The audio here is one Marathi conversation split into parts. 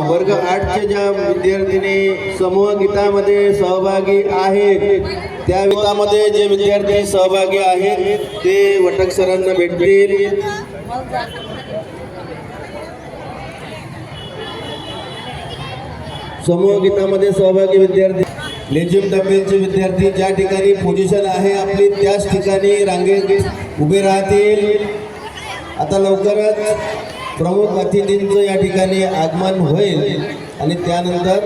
वर्ग 8च्या ज्या विद्यार्थिनी समूह गीतामध्ये सहभागी आहेत त्या गीतामध्ये जे विद्यार्थी सहभागी आहेत ते वटक सरांना भेटतील। समूह गीतामध्ये सहभागी विद्यार्थी लेझिम डबेचे विद्यार्थी ज्या ठिकाणी पोझिशन आहे आपली त्याच ठिकाणी रांगेत उभे राहतील। आता लवकरच प्रमुख अतिथींचं या ठिकाणी आगमन होईल आणि त्यानंतर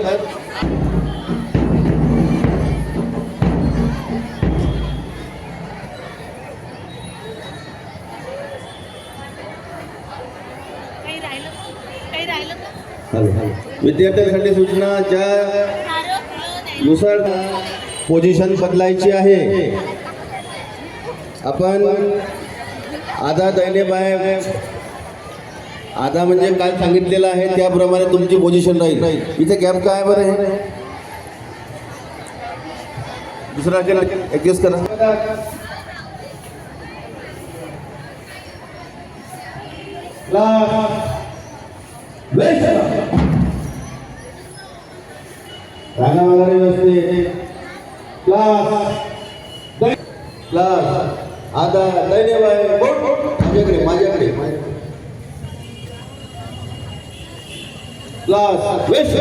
विद्यार्थ्यांसाठी सूचना ज्या नुसार पोझिशन बदलायची आहे। आपण आधा दैने बाय आधा म्हणजे काय सांगितलेलं आहे त्याप्रमाणे तुमची पोझिशन राहील। इथे गॅप काय बरं आहे दुसरा ऍडजस्ट करा। रांगा वगैरे व्यवस्थित क्लास आधा दैने बाय माझ्याकडे क्लास वेस्ट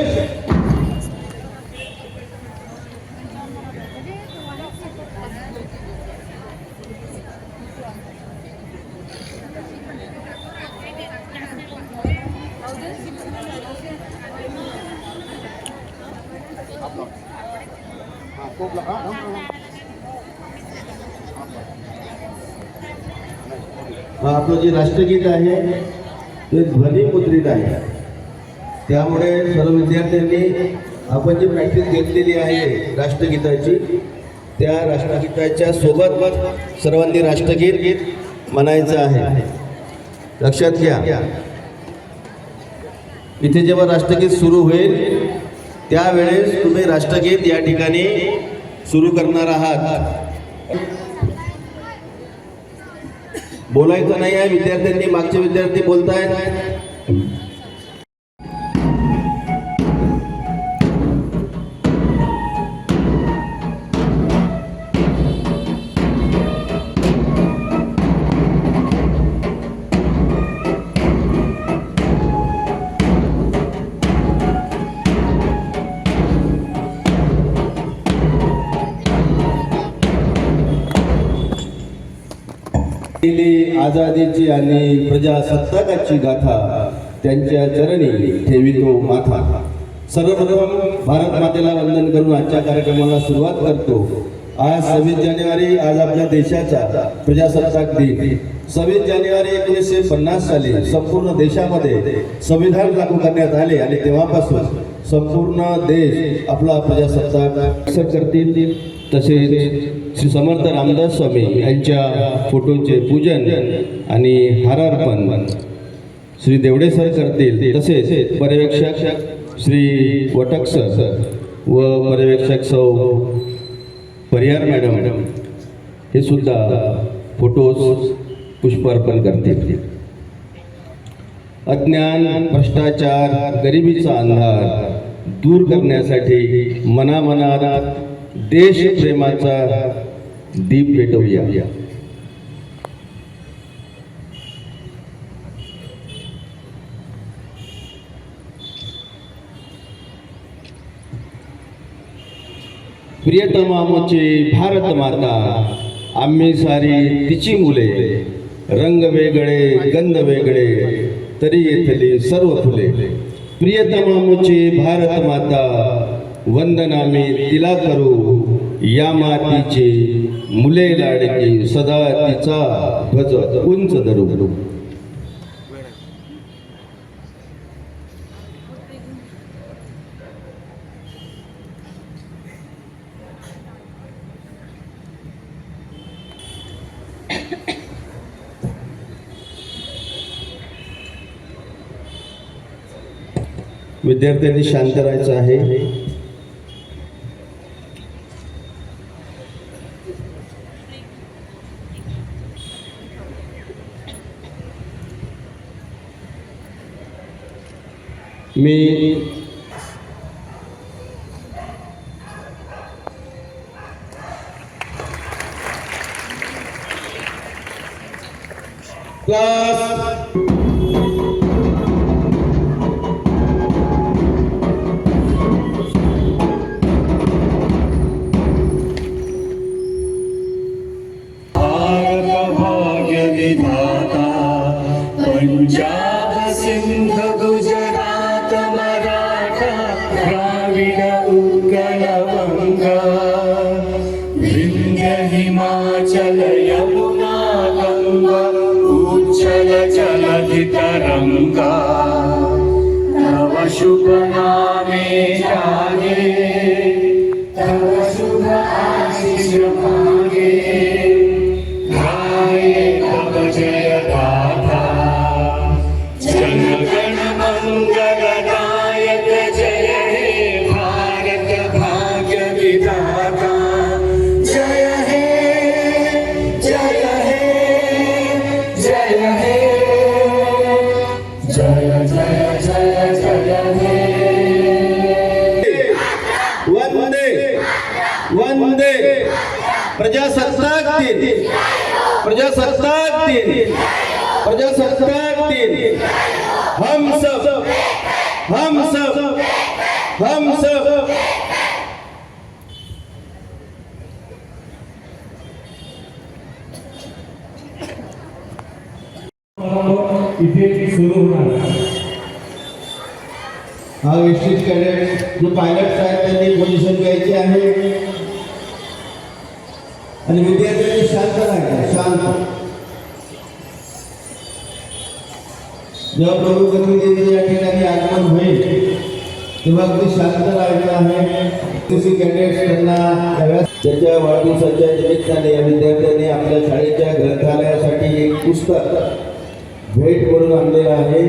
आपलं जे राष्ट्रगीत आहे ते ध्वनिमुद्रित आहे त्यामुळे सर्व विद्यार्थ्यांनी आपण जी प्रॅक्टिस घेतलेली आहे राष्ट्रगीताची त्या राष्ट्रगीताच्या सोबत सर्वांनी राष्ट्रगीत म्हणायचं आहे। लक्षात घ्या इथे जेव्हा राष्ट्रगीत सुरू होईल त्यावेळेस तुम्ही राष्ट्रगीत या ठिकाणी सुरू करणार आहात। बोलायचं नाही आहे विद्यार्थ्यांनी मागचे विद्यार्थी बोलतायत। आजादीची आणि प्रजासत्ताकाची गाथा त्यांच्या चरणी ठेवितो माथा। सर्वप्रथम भारत मातेला वंदन करून आजच्या कार्यक्रमाला सुरुवात करतो। आज 26 जानेवारी आज आपल्या देशाचा प्रजासत्ताक दिन। 26 जानेवारी 1950 साली संपूर्ण देशामध्ये संविधान लागू करण्यात आले आणि तेव्हापासून संपूर्ण देश आपला प्रजासत्ताक करतील। तसेच श्री समर्थ रामदास स्वामी यांच्या फोटोचे पूजन आणि हारार्पण श्री देवडे सर करतील। तसेच पर्यवेक्षक श्री वटक सर व पर्यवेक्षक सौ परिहार मॅडम हे सुद्धा फोटोस पुष्पार्पण करतील। अज्ञान भ्रष्टाचार गरिबीचा अंधार दूर करण्यासाठी मनामनात देशप्रेमाचा दीप पेटवूया। प्रियतमा आमची भारत माता आम्ही सारी तिची मुले रंग वेगळे गंध वेगळे तरी येथली सर्व फुले। प्रियतमा आमची भारत माता वंदना मी तिला करू या मातीची मुले लाडकी सदा तिचा ध्वज उंच धरू। विद्यार्थ्यांनी शांत राहायचं आहे। मी क्लास पंजाब सिंध गुजरात मराठा द्राविड उत्कल बंगा विंध्य हिमाचल यमुना गंगा उच्चल जलधि तरंगा तव शुभ नामे जागे तव शुभ आशीष मांगे गाये तव जय गाथा जनगण मंगलदायक जय हे भारत भाग्य विधाता जय हे जय हे जय हे जय जय जय जय हे वंदे वंदे प्रजासत्ताक दिन प्रजासत्ताक दिन प्रजासत्ताक दिन हम सब हम सब हम सब इथे सुरू होणार हा विशिष्ट कॅडेट जो पायलट आहेत त्यांनी पोझिशन घ्यायची आहे आणि विद्यार्थ्यांनी शांत राहायचं शांत. जेव्हा प्रभू कधी या ठिकाणी आगमन होईल तेव्हा अगदी शांत राहायचं आहे. कृषी कॅडेट्स त्यांना त्याच्या वाढदिवसाच्या निमित्ताने या विद्यार्थ्यांनी आपल्या शाळेच्या ग्रंथालयासाठी एक पुस्तक भेट म्हणून आणलेलं आहे.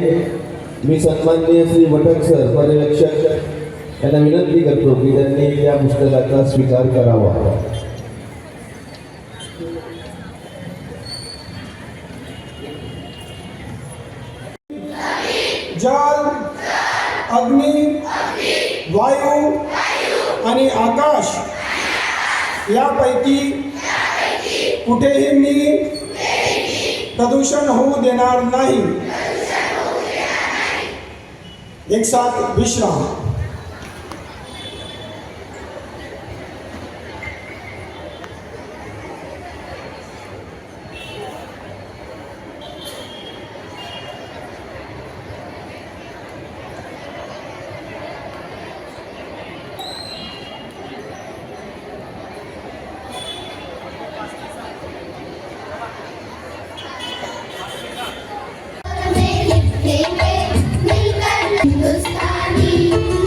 मी सन्माननीय श्री मटक सर पर्यवेक्षक यांना विनंती करतो की त्यांनी त्या पुस्तकाचा स्वीकार करावा. जल अग्नी वायू आणि आकाश यापैकी कुठेही मी प्रदूषण होऊ देणार नाही. एक साथ विश्राम. हिंदुस्तानी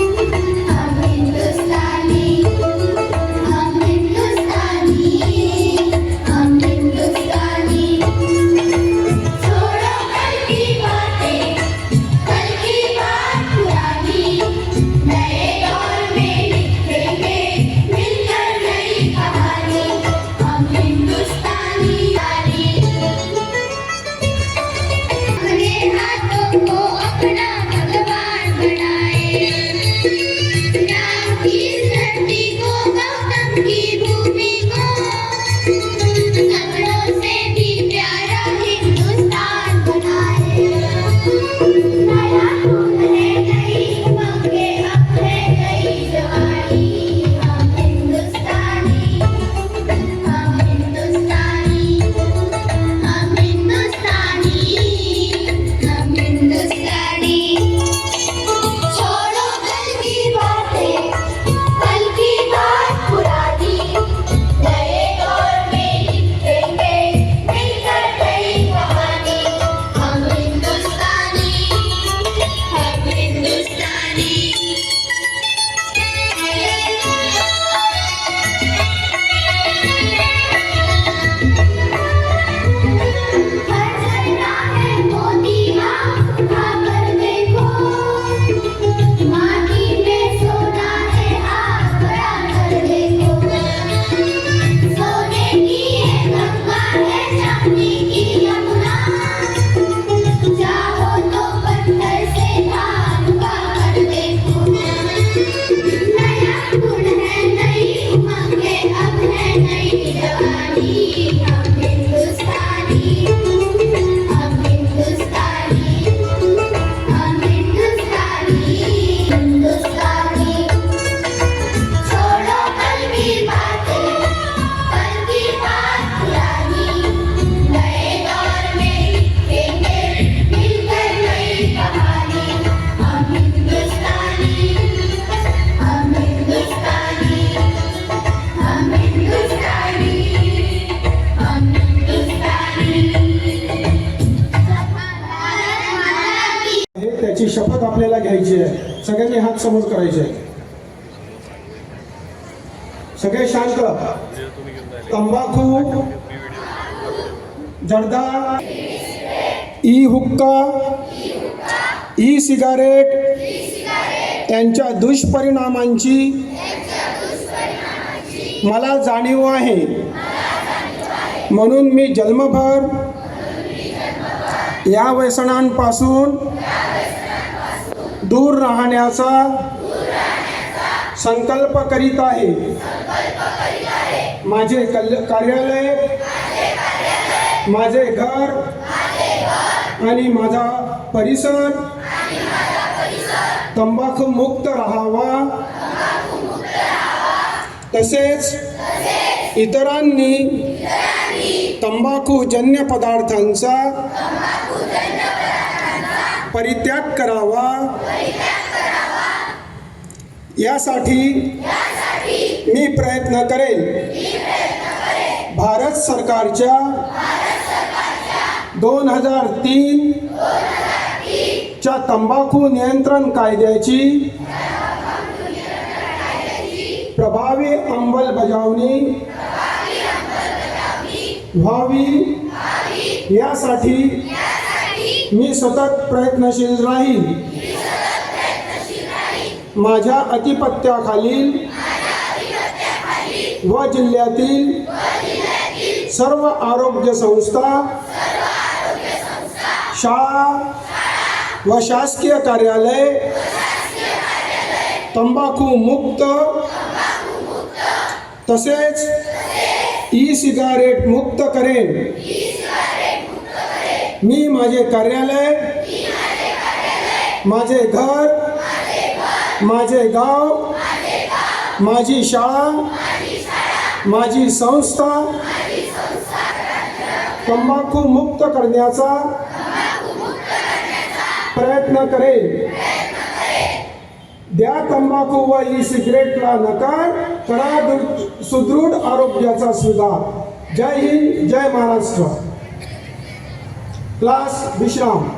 याची शपथ आपल्याला घ्यायची आहे. सगळ्यांनी हात समोर करायचे. सगळे शांत. तंबाखू, जर्दा, ई हुक्का, ई सिगारेट यांच्या दुष्परिणामांची मला जाणीव आहे. म्हणून मी जन्मभर या व्यसनांपासून दूर राहण्याचा संकल्प करीत आहे. माझे कार्यालय, माझे घर आणि माझा परिसर तंबाखू मुक्त राहावा. तसेच इतरांनी तंबाखूजन्य पदार्थांचा परित्याग करावा. यासाठी मी प्रयत्न करेन. भारत सरकारच्या 2003 च्या तंबाखू नियंत्रण कायद्याची प्रभावी अंमलबजावणी व्हावी यासाठी मी सतत प्रयत्नशील राहीन. माझ्या आधिपत्याखालील व जिल्ह्यातील सर्व आरोग्य संस्था, शाळा व शासकीय कार्यालय तंबाखू मुक्त तसेच ई सिगारेट मुक्त करेन. मी माझे कार्यालय, माझे घर, माझे गाव, माझी शाळा, माझी संस्था तंबाखू मुक्त करण्याचा प्रयत्न करेन. द्या तंबाखू व ई सिगरेटला नकार, करा सुदृढ आरोग्याचा स्वीकार. जय हिंद, जय महाराष्ट्र. क्लास विश्राम.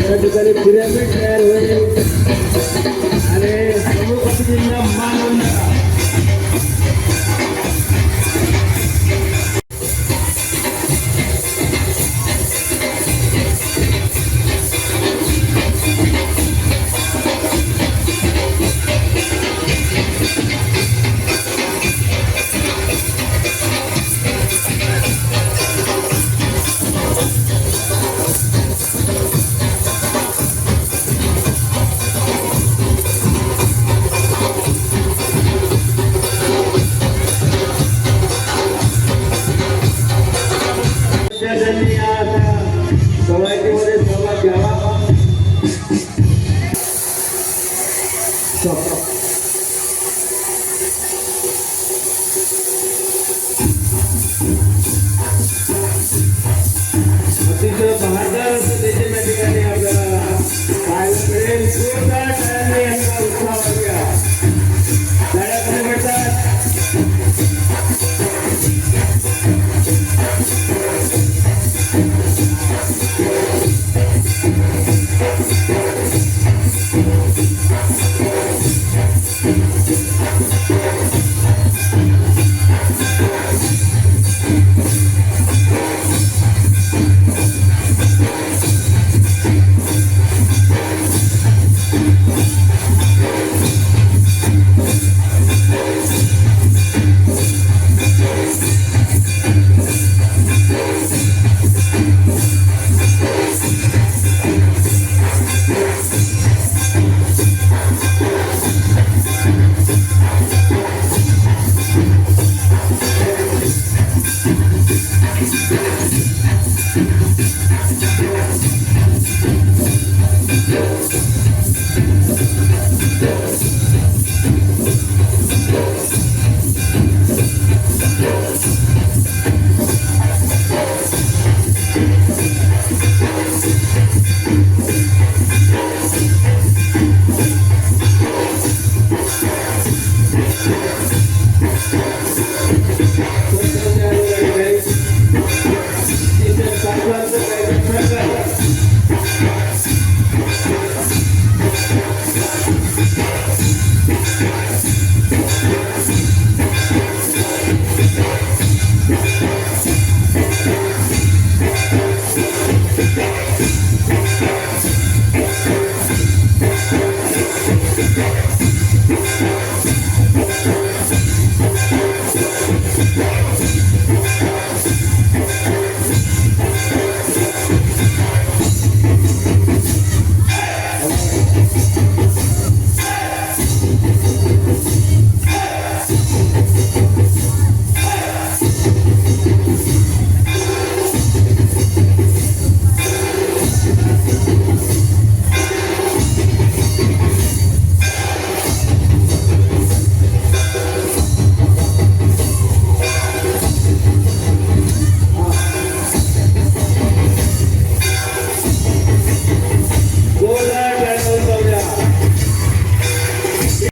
या ठिकाणी पिरॅमिड तयार होईल आणि प्रमुख अतिथींना मानवंदना. विद्यार्थ्यांनी या कवायतीमध्ये सहभाग घ्यावा. अतिशय बहादर असं देखील या ठिकाणी आपल्याला पाहायला मिळेल. जोरदार टाळ्यांनी यांचा उत्साह बघूया. टाळ्या कमी पडतात.